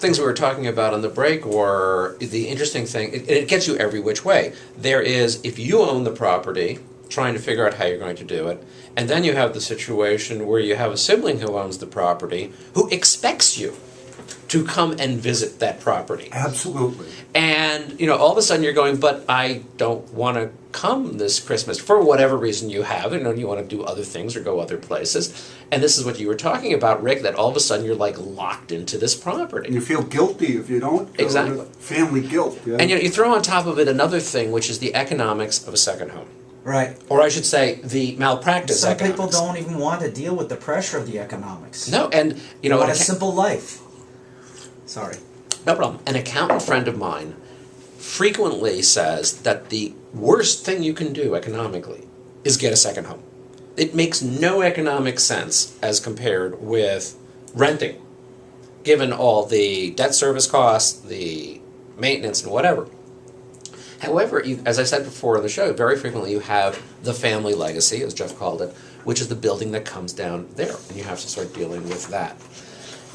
things we were talking about on the break were the interesting thing, it gets you every which way. There is, if you own the property, trying to figure out how you're going to do it, and then you have the situation where you have a sibling who owns the property who expects you to come and visit that property. Absolutely. And, all of a sudden you're going, but I don't want to come this Christmas for whatever reason you have. You want to do other things or go other places. And this is what you were talking about, Rick, that all of a sudden you're like locked into this property. And you feel guilty if you don't. Exactly. Family guilt. Yeah? And you throw on top of it another thing, which is the economics of a second home. Right. Or I should say, the malpractice Some economics. people don't even want to deal with the pressure of the economics. No, and They want a simple life. Sorry. No problem. An accountant friend of mine frequently says that the worst thing you can do economically is get a second home. It makes no economic sense as compared with renting, given all the debt service costs, the maintenance, and whatever. However, as I said before in the show, very frequently you have the family legacy, as Jeff called it, which is the building that comes down there, and you have to start dealing with that.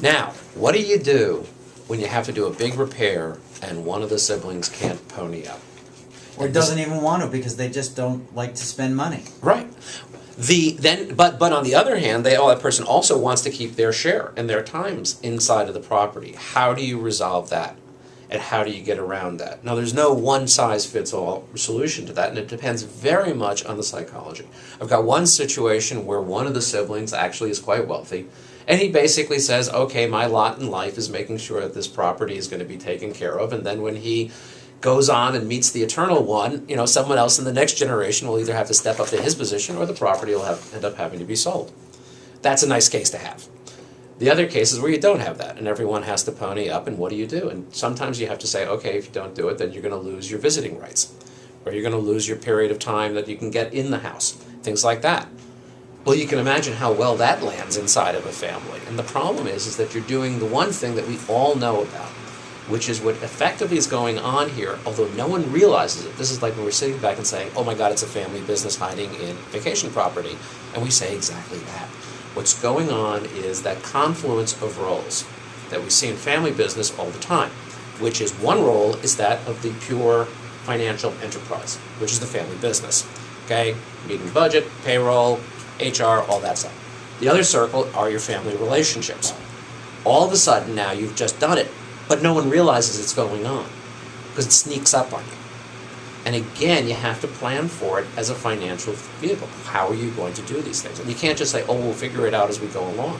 Now, what do you do when you have to do a big repair and one of the siblings can't pony up? Or doesn't even want to because they just don't like to spend money. Right. But on the other hand, that person also wants to keep their share and their times inside of the property. How do you resolve that? And how do you get around that? Now, there's no one-size-fits-all solution to that, and it depends very much on the psychology. I've got one situation where one of the siblings actually is quite wealthy, and he basically says, okay, my lot in life is making sure that this property is going to be taken care of, and then when he goes on and meets the eternal one, someone else in the next generation will either have to step up to his position or the property will end up having to be sold. That's a nice case to have. The other cases where you don't have that, and everyone has to pony up, and what do you do? And sometimes you have to say, okay, if you don't do it, then you're going to lose your visiting rights, or you're going to lose your period of time that you can get in the house, things like that. Well, you can imagine how well that lands inside of a family. And the problem is that you're doing the one thing that we all know about, which is what effectively is going on here, although no one realizes it. This is like when we're sitting back and saying, oh my God, it's a family business hiding in vacation property. And we say exactly that. What's going on is that confluence of roles that we see in family business all the time, which is one role is that of the pure financial enterprise, which is the family business. Okay, meeting budget, payroll, HR, all that stuff. The other circle are your family relationships. All of a sudden now you've just done it, but no one realizes it's going on because it sneaks up on you. And again, you have to plan for it as a financial vehicle. How are you going to do these things? And you can't just say, oh, we'll figure it out as we go along.